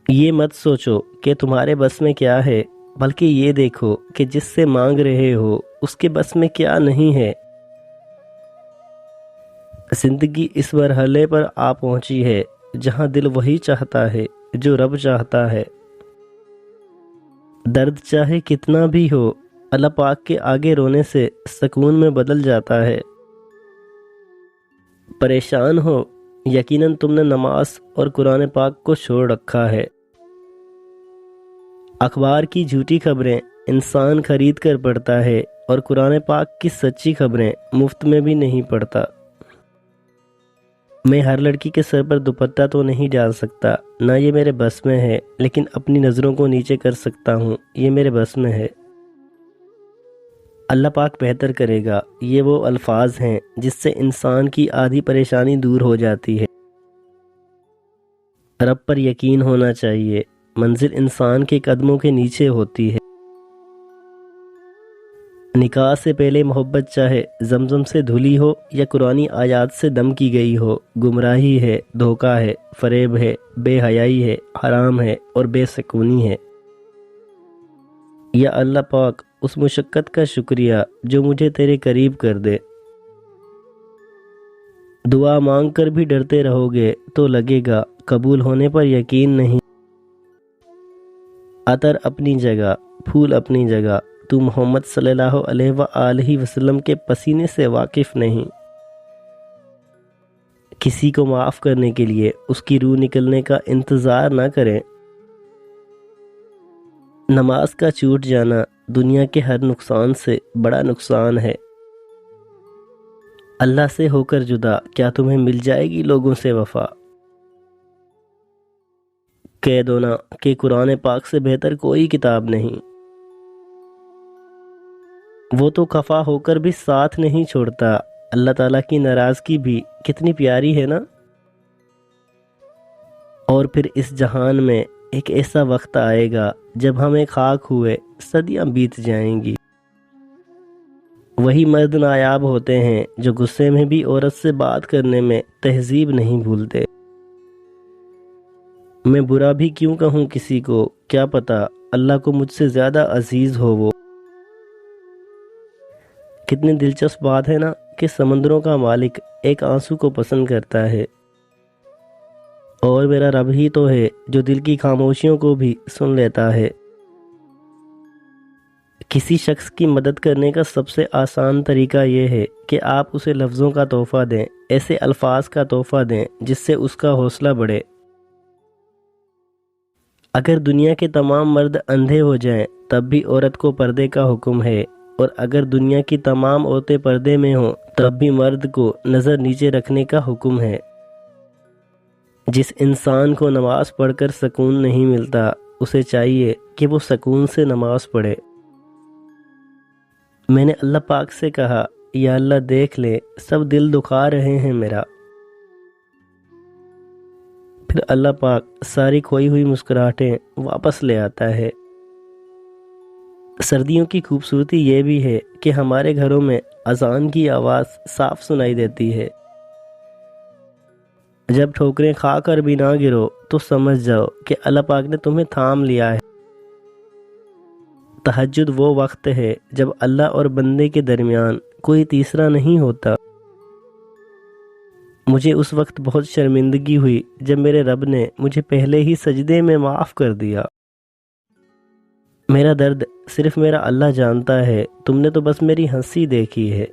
یہ مت سوچو کہ تمہارے بس میں کیا ہے، بلکہ یہ دیکھو کہ جس سے مانگ رہے ہو اس کے بس میں کیا نہیں ہے۔ زندگی اس مرحلے پر آ پہنچی ہے جہاں دل وہی چاہتا ہے جو رب چاہتا ہے۔ درد چاہے کتنا بھی ہو، اللہ پاک کے آگے رونے سے سکون میں بدل جاتا ہے۔ پریشان ہو، یقیناً تم نے نماز اور قرآن پاک کو چھوڑ رکھا ہے۔ اخبار کی جھوٹی خبریں انسان خرید کر پڑھتا ہے، اور قرآن پاک کی سچی خبریں مفت میں بھی نہیں پڑھتا۔ میں ہر لڑکی کے سر پر دوپٹہ تو نہیں ڈال سکتا، نہ یہ میرے بس میں ہے، لیکن اپنی نظروں کو نیچے کر سکتا ہوں، یہ میرے بس میں ہے۔ اللہ پاک بہتر کرے گا، یہ وہ الفاظ ہیں جس سے انسان کی آدھی پریشانی دور ہو جاتی ہے۔ رب پر یقین ہونا چاہیے، منزل انسان کے قدموں کے نیچے ہوتی ہے۔ نکاح سے پہلے محبت چاہے زمزم سے دھلی ہو یا قرآنی آیات سے دم کی گئی ہو، گمراہی ہے، دھوکہ ہے، فریب ہے، بے حیائی ہے، حرام ہے اور بے سکونی ہے۔ یا اللہ پاک، اس مشقت کا شکریہ جو مجھے تیرے قریب کر دے۔ دعا مانگ کر بھی ڈرتے رہو گے تو لگے گا، قبول ہونے پر یقین نہیں۔ عطر اپنی جگہ، پھول اپنی جگہ، تو محمد صلی اللہ علیہ وآلہ وسلم کے پسینے سے واقف نہیں۔ کسی کو معاف کرنے کے لیے اس کی روح نکلنے کا انتظار نہ کریں۔ نماز کا چھوٹ جانا دنیا کے ہر نقصان سے بڑا نقصان ہے۔ اللہ سے ہو کر جدا کیا تمہیں مل جائے گی لوگوں سے وفا؟ کہہ دو نا کہ قرآن پاک سے بہتر کوئی کتاب نہیں۔ وہ تو خفا ہو کر بھی ساتھ نہیں چھوڑتا، اللہ تعالیٰ کی ناراضگی بھی کتنی پیاری ہے نا۔ اور پھر اس جہان میں ایک ایسا وقت آئے گا جب ہمیں خاک ہوئے صدیاں بیت جائیں گی۔ وہی مرد نایاب ہوتے ہیں جو غصے میں بھی عورت سے بات کرنے میں تہذیب نہیں بھولتے۔ میں برا بھی کیوں کہوں کسی کو، کیا پتا اللہ کو مجھ سے زیادہ عزیز ہو وہ۔ کتنی دلچسپ بات ہے نا کہ سمندروں کا مالک ایک آنسو کو پسند کرتا ہے، اور میرا رب ہی تو ہے جو دل کی خاموشیوں کو بھی سن لیتا ہے۔ کسی شخص کی مدد کرنے کا سب سے آسان طریقہ یہ ہے کہ آپ اسے لفظوں کا تحفہ دیں، ایسے الفاظ کا تحفہ دیں جس سے اس کا حوصلہ بڑھے۔ اگر دنیا کے تمام مرد اندھے ہو جائیں تب بھی عورت کو پردے کا حکم ہے، اور اگر دنیا کی تمام عورتیں پردے میں ہوں تب بھی مرد کو نظر نیچے رکھنے کا حکم ہے۔ جس انسان کو نماز پڑھ کر سکون نہیں ملتا، اسے چاہیے کہ وہ سکون سے نماز پڑھے۔ میں نے اللہ پاک سے کہا، یا اللہ دیکھ لے، سب دل دکھا رہے ہیں میرا۔ پھر اللہ پاک ساری کھوئی ہوئی مسکراہٹیں واپس لے آتا ہے۔ سردیوں کی خوبصورتی یہ بھی ہے کہ ہمارے گھروں میں اذان کی آواز صاف سنائی دیتی ہے۔ جب ٹھوکریں کھا کر بھی نہ گرو تو سمجھ جاؤ کہ اللہ پاک نے تمہیں تھام لیا ہے۔ تہجد وہ وقت ہے جب اللہ اور بندے کے درمیان کوئی تیسرا نہیں ہوتا۔ مجھے اس وقت بہت شرمندگی ہوئی جب میرے رب نے مجھے پہلے ہی سجدے میں معاف کر دیا۔ میرا درد صرف میرا اللہ جانتا ہے، تم نے تو بس میری ہنسی دیکھی ہے۔